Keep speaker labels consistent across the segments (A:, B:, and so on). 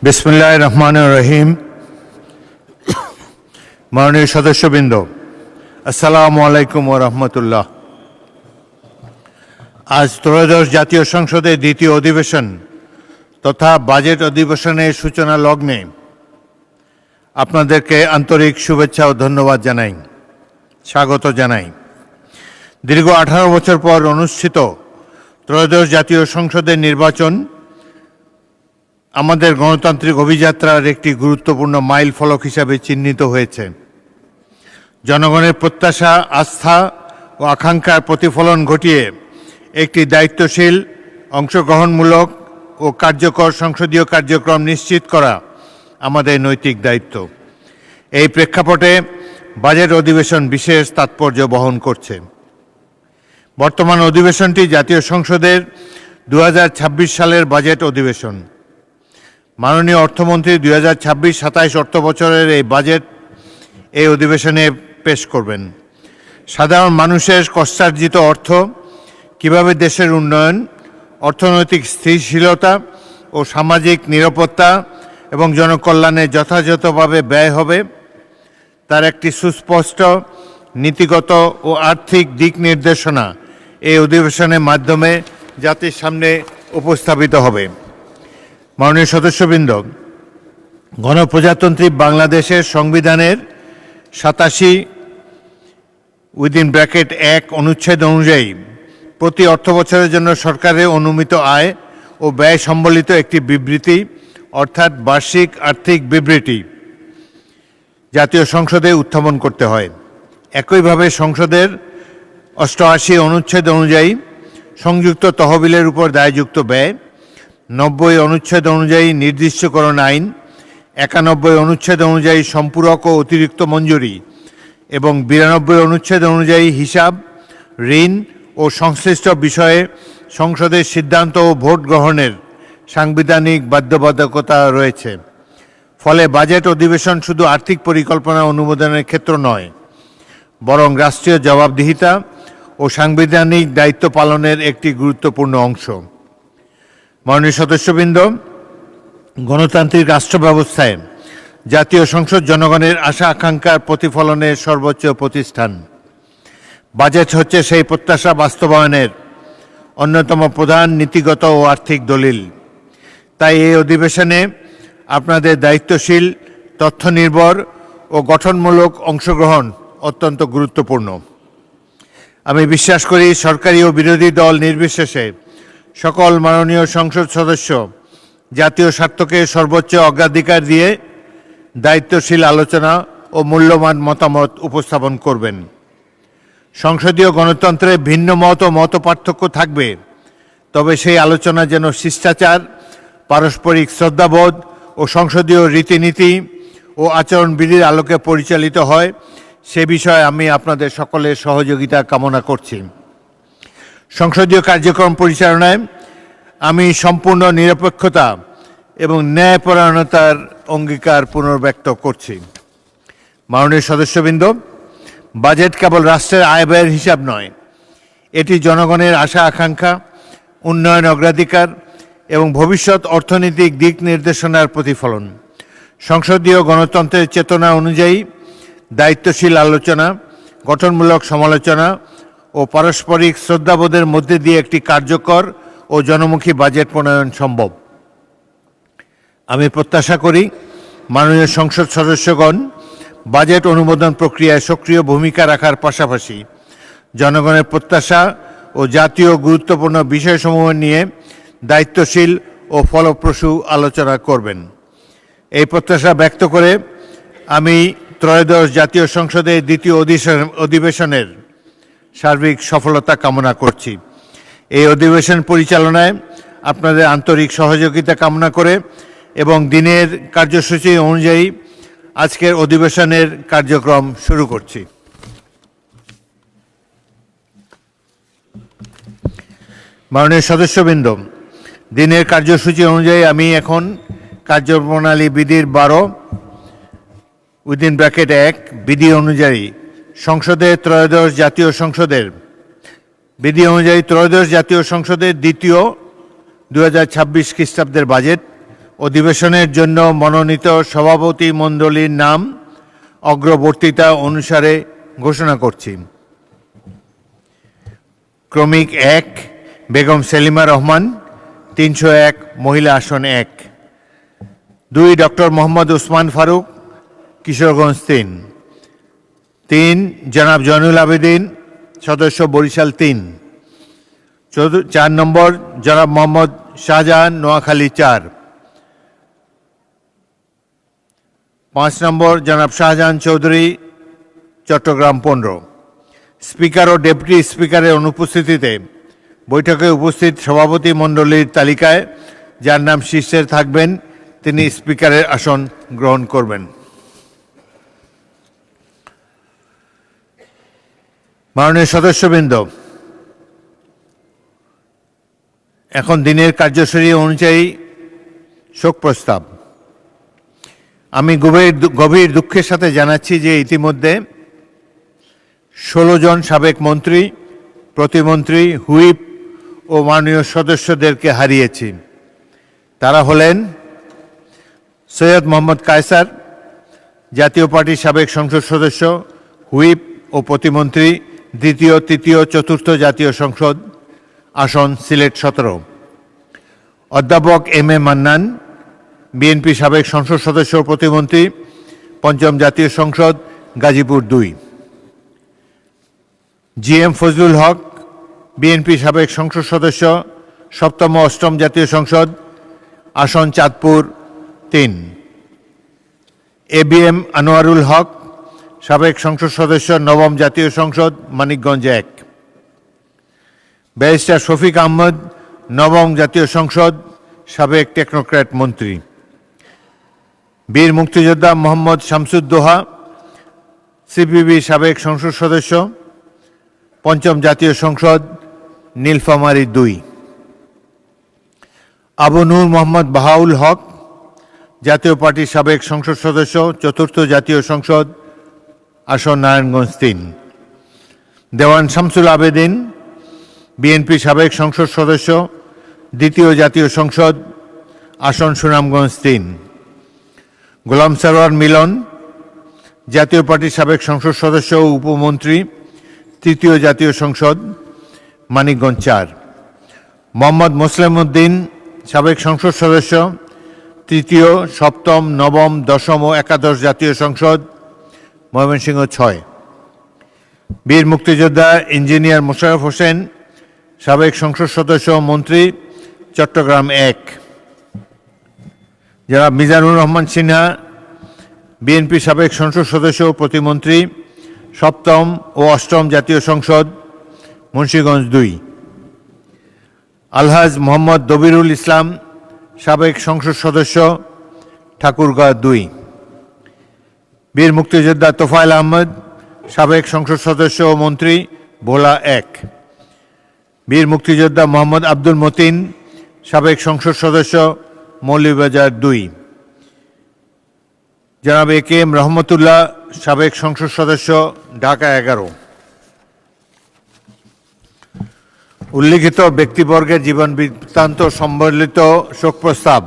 A: বিসমিল্লাহির রহমানির রহিম। মাননীয় সদস্যবৃন্দ, আসসালামু আলাইকুম ওয়া রাহমাতুল্লাহ। আজ ত্রয়োদশ জাতীয় সংসদের দ্বিতীয় অধিবেশন তথা বাজেট অধিবেশনের সূচনা লগ্নে আপনাদেরকে আন্তরিক শুভেচ্ছা ও ধন্যবাদ জানাই, স্বাগত জানাই। দীর্ঘ 18 বছর পর অনুষ্ঠিত ত্রয়োদশ জাতীয় সংসদের নির্বাচন আমাদের গণতান্ত্রিক অভিযাত্রার একটি গুরুত্বপূর্ণ মাইল ফলক হিসাবে চিহ্নিত হয়েছে। জনগণের প্রত্যাশা, আস্থা ও আকাঙ্ক্ষার প্রতিফলন ঘটিয়ে একটি দায়িত্বশীল, অংশগ্রহণমূলক ও কার্যকর সংসদীয় কার্যক্রম নিশ্চিত করা আমাদের নৈতিক দায়িত্ব। এই প্রেক্ষাপটে বাজেট অধিবেশন বিশেষ তাৎপর্য বহন করছে। বর্তমান অধিবেশনটি জাতীয় সংসদের 2026 সালের বাজেট অধিবেশন। মাননীয় অর্থমন্ত্রী 2026-27 অর্থবছরের এই বাজেট এই অধিবেশনে পেশ করবেন। সাধারণ মানুষের কষ্টার্জিত অর্থ কিভাবে দেশের উন্নয়ন, অর্থনৈতিক স্থিতিশীলতা ও সামাজিক নিরাপত্তা এবং জনকল্যাণে যথাযথভাবে ব্যয় হবে তার একটি সুস্পষ্ট নীতিগত ও আর্থিক দিক নির্দেশনা এই অধিবেশনের মাধ্যমে জাতির সামনে উপস্থাপিত হবে। মাননীয় সদস্যবৃন্দ, গণপ্রজাতন্ত্রী বাংলাদেশের সংবিধানের 87(1) অনুচ্ছেদ অনুযায়ী প্রতি অর্থবছরের জন্য সরকারের অনুমিত আয় ও ব্যয় সম্বলিত একটি বিবৃতি অর্থাৎ বার্ষিক আর্থিক বিবৃতি জাতীয় সংসদে উত্থাপন করতে হয়। একইভাবে সংসদের 88 অনুচ্ছেদ অনুযায়ী সংযুক্ত তহবিলের উপর দায়যুক্ত ব্যয়, 90 অনুচ্ছেদ অনুযায়ী নির্দিষ্টকরণ আইন, 91 অনুচ্ছেদ অনুযায়ী সম্পূরক ও অতিরিক্ত মঞ্জুরি এবং 92 অনুচ্ছেদ অনুযায়ী হিসাব, ঋণ ও সংশ্লিষ্ট বিষয়ে সংসদের সিদ্ধান্ত ও ভোট গ্রহণের সাংবিধানিক বাধ্যবাধকতা রয়েছে। ফলে বাজেট অধিবেশন শুধু আর্থিক পরিকল্পনা অনুমোদনের ক্ষেত্র নয়, বরং রাষ্ট্রীয় জবাবদিহিতা ও সাংবিধানিক দায়িত্ব পালনের একটি গুরুত্বপূর্ণ অংশ। মাননীয় সদস্যবৃন্দ, গণতান্ত্রিক রাষ্ট্র ব্যবস্থায় জাতীয় সংসদ জনগণের আশা আকাঙ্ক্ষার প্রতিফলনের সর্বোচ্চ প্রতিষ্ঠান। বাজেট হচ্ছে সেই প্রত্যাশা বাস্তবায়নের অন্যতম প্রধান নীতিগত ও আর্থিক দলিল। তাই এই অধিবেশনে আপনাদের দায়িত্বশীল, তথ্যনির্ভর ও গঠনমূলক অংশগ্রহণ অত্যন্ত গুরুত্বপূর্ণ। আমি বিশ্বাস করি সরকারি ও বিরোধী দল নির্বিশেষে সকল মাননীয় সংসদ সদস্য জাতীয় স্বার্থকে সর্বোচ্চ অগ্রাধিকার দিয়ে দায়িত্বশীল আলোচনা ও মূল্যবান মতামত উপস্থাপন করবেন। সংসদীয় গণতন্ত্রে ভিন্ন মত ও মতপার্থক্য থাকবে, তবে সেই আলোচনা যেন শিষ্টাচার, পারস্পরিক শ্রদ্ধাবোধ ও সংসদীয় রীতিনীতি ও আচরণবিধির আলোকে পরিচালিত হয়, সে বিষয়ে আমি আপনাদের সকলের সহযোগিতা কামনা করছি। সংসদীয় কার্যক্রম পরিচালনায় আমি সম্পূর্ণ নিরপেক্ষতা এবং ন্যায়পরায়ণতার অঙ্গীকার পুনর্ব্যক্ত করছি। মাননীয় সদস্যবৃন্দ, বাজেট কেবল রাষ্ট্রের আয় ব্যয়ের হিসাব নয়, এটি জনগণের আশা আকাঙ্ক্ষা, উন্নয়ন অগ্রাধিকার এবং ভবিষ্যৎ অর্থনৈতিক দিক নির্দেশনার প্রতিফলন। সংসদীয় গণতন্ত্রের চেতনা অনুযায়ী দায়িত্বশীল আলোচনা, গঠনমূলক সমালোচনা ও পারস্পরিক শ্রদ্ধাবোধের মধ্যে দিয়ে একটি কার্যকর ও জনমুখী বাজেট প্রণয়ন সম্ভব। আমি প্রত্যাশা করি মাননীয় সংসদ সদস্যগণ বাজেট অনুমোদন প্রক্রিয়ায় সক্রিয় ভূমিকা রাখার পাশাপাশি জনগণের প্রত্যাশা ও জাতীয় গুরুত্বপূর্ণ বিষয়সমূহ নিয়ে দায়িত্বশীল ও ফলপ্রসূ আলোচনা করবেন। এই প্রত্যাশা ব্যক্ত করে আমি ত্রয়োদশ জাতীয় সংসদের দ্বিতীয় অধিবেশনের সার্বিক সফলতা কামনা করছি। এই অধিবেশন পরিচালনায় আপনাদের আন্তরিক সহযোগিতা কামনা করে এবং দিনের কার্যসূচি অনুযায়ী আজকের অধিবেশনের কার্যক্রম শুরু করছি। মাননীয় সদস্যবৃন্দ, দিনের কার্যসূচি অনুযায়ী আমি এখন কার্যপ্রণালী বিধির 12(1) বিধি অনুযায়ী ত্রয়োদশ জাতীয় সংসদের দ্বিতীয় 2026 খ্রিস্টাব্দের বাজেট অধিবেশনের জন্য মনোনীত সভাপতি মণ্ডলীর নাম অগ্রবর্তীতা অনুসারে ঘোষণা করছি। ক্রমিক ১, বেগম সেলিমা রহমান, ৩০১, মহিলা আসন ১। ২, ডক্টর মোহাম্মদ উসমান ফারুক, কিশোরগঞ্জ ৩। ৩, জনাব জয়নুল আবেদিন, সদস্য বরিশাল ৩। ৪ নম্বর, জনাব মোহাম্মদ শাহজাহান, নোয়াখালী ৪। ৫ নম্বর, জনাব শাহজাহান চৌধুরী, চট্টগ্রাম ১৫। স্পিকার ও ডেপুটি স্পিকারের অনুপস্থিতিতে বৈঠকে উপস্থিত সভাপতি মণ্ডলীর তালিকায় যার নাম শীর্ষে থাকবেন তিনি স্পিকারের আসন গ্রহণ করবেন। মাননীয় সদস্যবৃন্দ, এখন দিনের কার্যসূচি অনুযায়ী শোক প্রস্তাব। আমি গভীর দুঃখের সাথে জানাচ্ছি যে ইতিমধ্যে 16 জন সাবেক মন্ত্রী, প্রতিমন্ত্রী, হুইপ ও মাননীয় সদস্যদেরকে হারিয়েছি। তারা হলেন সৈয়দ মোহাম্মদ কায়সার, জাতীয় পার্টির সাবেক সংসদ সদস্য, হুইপ ও প্রতিমন্ত্রী, দ্বিতীয়, তৃতীয়, চতুর্থ জাতীয় সংসদ, আসন সিলেট 17। অধ্যাপক এম এ মান্নান, বিএনপি সাবেক সংসদ সদস্য ও প্রতিমন্ত্রী, পঞ্চম জাতীয় সংসদ, গাজীপুর 2। জি এম ফজলুল হক, বিএনপি সাবেক সংসদ সদস্য, সপ্তম ও অষ্টম জাতীয় সংসদ, আসন Chandpur 3। A B M Anwarul Haque, সাবেক সংসদ সদস্য, নবম জাতীয় সংসদ, মানিকগঞ্জ 1। ব্যারিস্টার শফিক আহমদ, নবম জাতীয় সংসদ, সাবেক টেকনোক্র্যাট মন্ত্রী। বীর মুক্তিযোদ্ধা মোহাম্মদ শামসুদ্দোহা, সিপিবি সাবেক সংসদ সদস্য, পঞ্চম জাতীয় সংসদ, নীলফামারী 2। আবু নূর মোহাম্মদ বাহাউল হক, জাতীয় পার্টির সাবেক সংসদ সদস্য, চতুর্থ জাতীয় সংসদ, আসন নারায়ণগঞ্জ 3। দেওয়ান শামসুল আবেদিন, বিএনপি সাবেক সংসদ সদস্য, দ্বিতীয় জাতীয় সংসদ, আসন সুনামগঞ্জ 3। গোলাম সরওয়ার মিলন, জাতীয় পার্টির সাবেক সংসদ সদস্য ও উপমন্ত্রী, তৃতীয় জাতীয় সংসদ, মানিকগঞ্জ 4। মোহাম্মদ মোসলেম উদ্দিন, সাবেক সংসদ সদস্য, তৃতীয়, সপ্তম, নবম, দশম ও একাদশ জাতীয় সংসদ, ময়মনসিংহ 6। বীর মুক্তিযোদ্ধা ইঞ্জিনিয়ার মোশাররফ হোসেন, সাবেক সংসদ সদস্য ও মন্ত্রী, চট্টগ্রাম 1। জনাব মিজানুর রহমান সিনহা, বিএনপি সাবেক সংসদ সদস্য ও প্রতিমন্ত্রী, সপ্তম ও অষ্টম জাতীয় সংসদ, মুন্সিগঞ্জ 2। আলহাজ মোহাম্মদ দবিরুল ইসলাম, সাবেক সংসদ সদস্য, ঠাকুরগাঁও 2। বীর মুক্তিযোদ্ধা তোফায়েল আহমদ, সাবেক সংসদ সদস্য ও মন্ত্রী, ভোলা 1। বীর মুক্তিযোদ্ধা মোহাম্মদ আব্দুল মতিন, সাবেক সংসদ সদস্য, মৌলভীবাজার 2। জনাব এ কে এম রহমতুল্লাহ, সাবেক সংসদ সদস্য, ঢাকা 11। উল্লিখিত ব্যক্তিবর্গের জীবন বৃত্তান্ত সম্বলিত শোক প্রস্তাব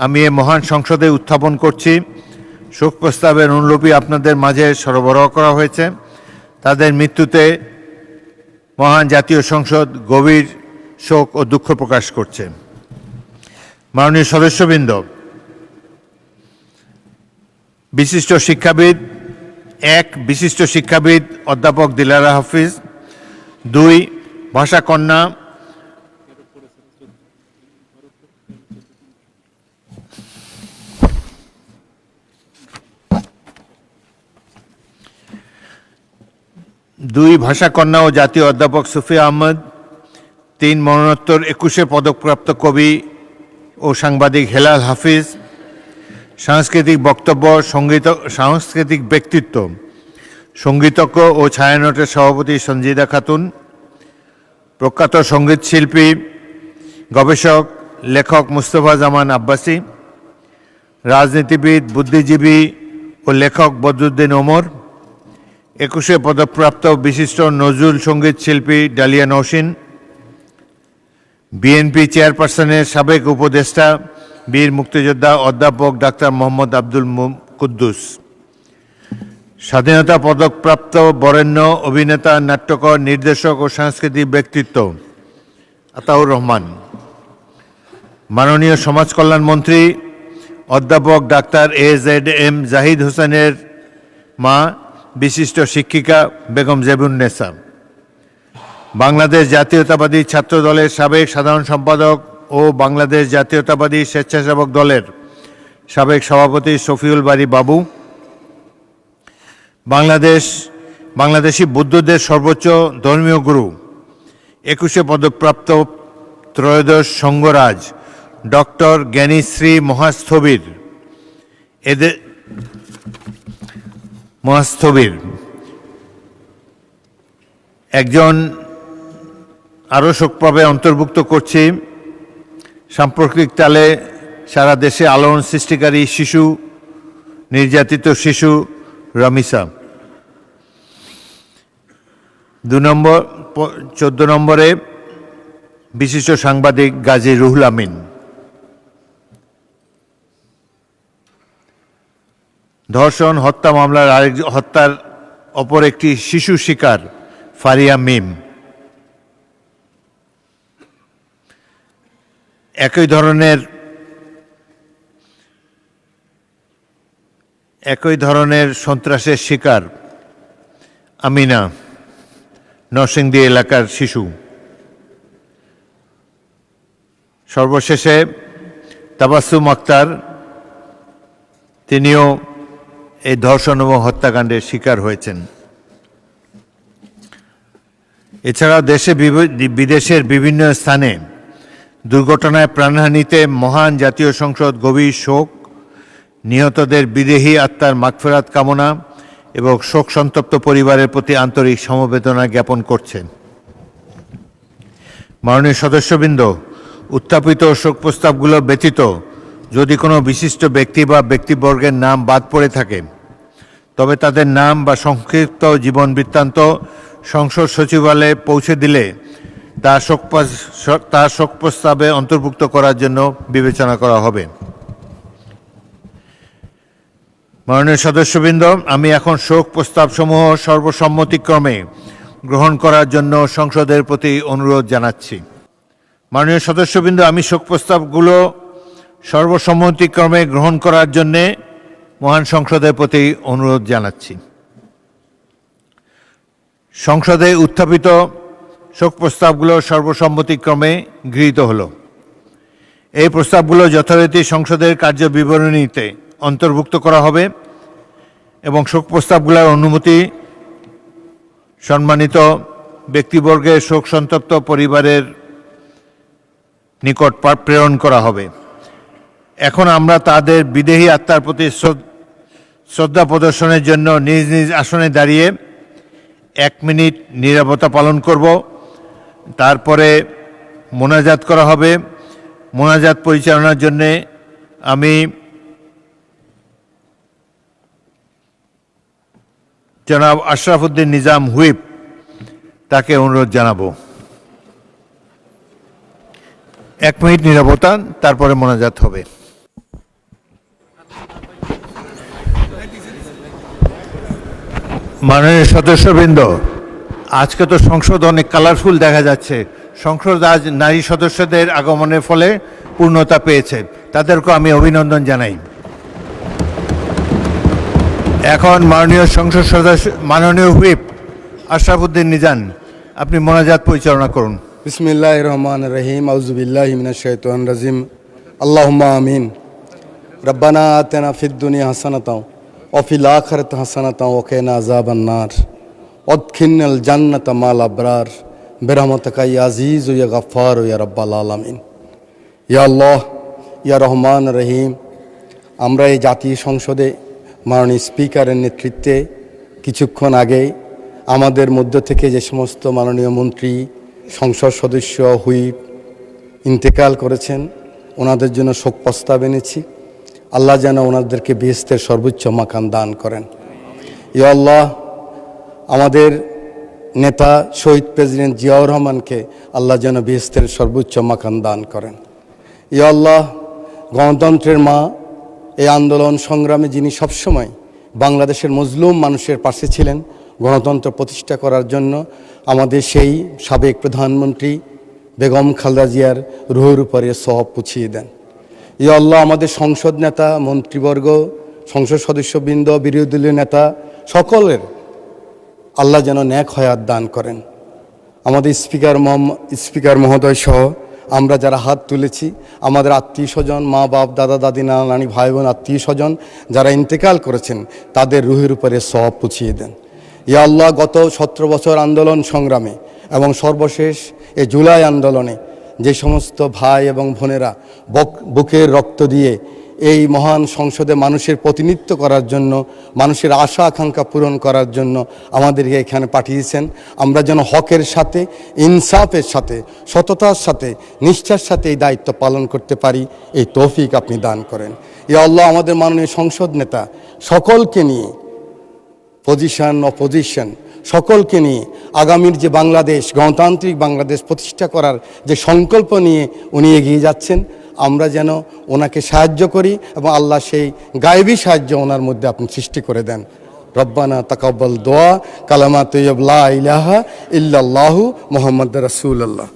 A: আমি এ মহান সংসদে উত্থাপন করছি। শোক প্রস্তাবের অনুলিপি আপনাদের মাঝে সরবরাহ করা হয়েছে। তাদের মৃত্যুতে মহান জাতীয় সংসদ গভীর শোক ও দুঃখ প্রকাশ করছে। মাননীয় সদস্যবৃন্দ, বিশিষ্ট শিক্ষাবিদ 1, বিশিষ্ট শিক্ষাবিদ অধ্যাপক দিলারা হাফিজ। 2, ভাষাকন্যা ভাষাকন্যা ও জাতীয় অধ্যাপক সুফিয়া আহমদ। 3, মরণোত্তর 21 পদকপ্রাপ্ত কবি ও সাংবাদিক হেলাল হাফিজ। সাংস্কৃতিক বক্তব্য, সাংস্কৃতিক ব্যক্তিত্ব, সঙ্গীতজ্ঞ ও ছায়ানটের সভাপতি সঞ্জিদা খাতুন। প্রখ্যাত সঙ্গীতশিল্পী, গবেষক, লেখক মুস্তফা জামান আব্বাসী। রাজনীতিবিদ, বুদ্ধিজীবী ও লেখক বদরুদ্দিন ওমর। 21 পদকপ্রাপ্ত বিশিষ্ট নজরুল সঙ্গীত শিল্পী ডালিয়া নওশিন। বিএনপি চেয়ারপারসনের সাবেক উপদেষ্টা বীর মুক্তিযোদ্ধা অধ্যাপক ডাক্তার মোহাম্মদ আব্দুল কুদ্দুস, স্বাধীনতা পদকপ্রাপ্ত বরেণ্য অভিনেতা, নাট্যকার, নির্দেশক ও সাংস্কৃতিক ব্যক্তিত্ব আতাউর রহমান, মাননীয় সমাজ কল্যাণ মন্ত্রী অধ্যাপক ডাক্তার AZM জাহিদ হোসেনের মা, বিশিষ্ট শিক্ষিকা বেগম জেবুন্নেসা, বাংলাদেশ জাতীয়তাবাদী ছাত্র দলের সাবেক সাধারণ সম্পাদক ও বাংলাদেশ জাতীয়তাবাদী স্বেচ্ছাসেবক দলের সাবেক সভাপতি শফিউল বারী বাবু, বাংলাদেশি বৌদ্ধদের সর্বোচ্চ ধর্মীয় গুরু, 21শে পদকপ্রাপ্ত ত্রয়োদশ সঙ্গরাজ ডক্টর জ্ঞানীশ্রী মহাস্থবির একজন আরও শোকপাবে অন্তর্ভুক্ত করছি সাম্প্রতিক কালে সারা দেশে আলোড়ন সৃষ্টিকারী শিশু, নির্যাতিত শিশু রামিসা। 14 নম্বরে বিশিষ্ট সাংবাদিক গাজী রুহুল আমিন। ধর্ষণ হত্যা মামলার হত্যার অপর একটি শিশু শিকার ফারিয়া মিম। একই ধরনের সন্ত্রাসের শিকার আমিনা, নরসিংদী এলাকার শিশু। সর্বশেষে তাবাসসুম আক্তার, তিনিও এই ধর্ষণ এবং হত্যাকাণ্ডের শিকার হয়েছেন। এছাড়া দেশে বিদেশের বিভিন্ন স্থানে দুর্ঘটনায় প্রাণহানিতে মহান জাতীয় সংসদ গভীর শোক, নিহতদের বিদেহী আত্মার মাগফিরাত কামনা এবং শোক সন্তপ্ত পরিবারের প্রতি আন্তরিক সমবেদনা জ্ঞাপন করছেন। মাননীয় সদস্যবৃন্দ, উত্থাপিত শোক প্রস্তাবগুলো ব্যতীত যদি কোনো বিশিষ্ট ব্যক্তি বা ব্যক্তিবর্গের নাম বাদ পড়ে থাকে, তবে তাদের নাম বা সংক্ষিপ্ত জীবন বৃত্তান্ত সংসদ সচিবালয়ে পৌঁছে দিলে তা শোক প্রস্তাবে অন্তর্ভুক্ত করার জন্য বিবেচনা করা হবে। মাননীয় সদস্যবৃন্দ, আমি এখন শোক প্রস্তাবসমূহ সর্বসম্মতিক্রমে গ্রহণ করার জন্য সংসদের প্রতি অনুরোধ জানাচ্ছি। মাননীয় সদস্যবৃন্দ, আমি শোক প্রস্তাবগুলো সর্বসম্মতিক্রমে গ্রহণ করার জন্য মহান সংসদের প্রতি অনুরোধ জানাচ্ছি। সংসদে উত্থাপিত শোক প্রস্তাবগুলো সর্বসম্মতিক্রমে গৃহীত হল। এই প্রস্তাবগুলো যথারীতি সংসদের কার্যবিবরণীতে অন্তর্ভুক্ত করা হবে এবং শোক প্রস্তাবগুলোর অনুমতি সম্মানিত ব্যক্তিবর্গের শোক সন্তপ্ত পরিবারের নিকট প্রেরণ করা হবে। এখন আমরা তাদের বিদেহী আত্মার প্রতি শ্রদ্ধা প্রদর্শনের জন্য নিজ নিজ আসনে দাঁড়িয়ে 1 মিনিট নীরবতা পালন করব। তারপরে মোনাজাত করা হবে। মোনাজাত পরিচালনার জন্যে আমি জনাব আশরাফ উদ্দিন নিজাম হুইপ তাকে অনুরোধ জানাবো। 1 মিনিট নীরবতা, তারপরে মোনাজাত হবে। মাননীয় সদস্যবৃন্দ, আজকে তো সংসদ অনেক কালারফুল দেখা যাচ্ছে। সংসদ আজ নারী সদস্যদের আগমনের ফলে পূর্ণতা পেয়েছে, তাদেরকে আমি অভিনন্দন জানাই। এখন মাননীয় সংসদ সদস্য মাননীয় হুইপ আশরাফ উদ্দিন নিজাম, আপনি মোনাজাত পরিচালনা করুন।
B: বিসমিল্লাহির রহমানির রহিম, আউযু বিল্লাহি মিনাশ শাইতানির রাজিম, আল্লাহুম্মা আমিন। রব্বানা আতিনা ফিদ দুনিয়া হাসানাতাও ওয়া ফিল আখিরাতি হাসানাতাও ওয়া কিনা আযাবান নার ওয়াদখিলনাল জান্নাতা মাল আবরার বিরহমাতিকা ইয়া আজিজ ইয়া গফফার ইয়া রাব্বাল আলামিন। ইয়া আল্লাহ, ইয়া রহমান রহিম, আমরা এই জাতীয় সংসদে মাননীয় স্পিকারের নেতৃত্বে কিছুক্ষণ আগেই আমাদের মধ্য থেকে যে সমস্ত মাননীয় মন্ত্রী, সংসদ সদস্য, হুইপ ইন্তেকাল করেছেন, ওনাদের জন্য শোক প্রস্তাব এনেছি। আল্লাহ যেন ওনাদেরকে বেহেশতের সর্বোচ্চ মাকাম দান করেন। ইয়া আল্লাহ, আমাদের নেতা শহীদ প্রেসিডেন্ট জিয়াউর রহমানকে আল্লাহ যেন বেহেশতের সর্বোচ্চ মাকাম দান করেন। ইয়া আল্লাহ, গণতন্ত্রের মা, এই আন্দোলন সংগ্রামে যিনি সবসময় বাংলাদেশের মজলুম মানুষের পাশে ছিলেন, গণতন্ত্র প্রতিষ্ঠা করার জন্য আমাদের সেই সাবেক প্রধানমন্ত্রী বেগম খালেদা জিয়ার রুহের উপরে সওয়াব পুছিয়ে দেন। ইয়া আল্লাহ, আমাদের সংসদ নেতা, মন্ত্রীবর্গ, সংসদ সদস্যবৃন্দ, বিরোধী দলীয় নেতা সকলের আল্লাহ যেন নেক হায়াত দান করেন। আমাদের স্পিকার মহোদয় সহ আমরা যারা হাত তুলেছি, আমাদের আত্মীয় স্বজন, মা বাপ, দাদা দাদি, নানা নানি, ভাই বোন, আত্মীয় স্বজন যারা ইন্তেকাল করেছেন তাদের রুহের উপরে সওয়াব পুছিয়ে দেন। ইয়া আল্লাহ, গত 17 বছর আন্দোলন সংগ্রামে এবং সর্বশেষ এই জুলাই আন্দোলনে যে সমস্ত ভাই এবং বোনেরা বুকের রক্ত দিয়ে এই মহান সংসদে মানুষের প্রতিনিধিত্ব করার জন্য, মানুষের আশা আকাঙ্ক্ষা পূরণ করার জন্য আমাদেরকে এখানে পাঠিয়েছেন, আমরা যেন হকের সাথে, ইনসাফের সাথে, সততার সাথে, নিষ্ঠার সাথে এই দায়িত্ব পালন করতে পারি, এই তৌফিক আপনি দান করেন। ইয়া আল্লাহ, আমাদের মাননীয় সংসদ নেতা সকলকে নিয়ে, পজিশন অপোজিশন সকলকে নিয়ে আগামীর যে বাংলাদেশ, গণতান্ত্রিক বাংলাদেশ প্রতিষ্ঠা করার যে সংকল্প নিয়ে উনি এগিয়ে যাচ্ছেন, আমরা যেন ওনাকে সাহায্য করি এবং আল্লাহ সেই গায়েবী সাহায্য ওনার মধ্যে আপনি সৃষ্টি করে দেন। রব্বানা তাকাব্বাল দোয়া, কালামা তৈয়ব লা ইলাহা ইল্লাল্লাহু মুহাম্মাদুর রাসূলুল্লাহ।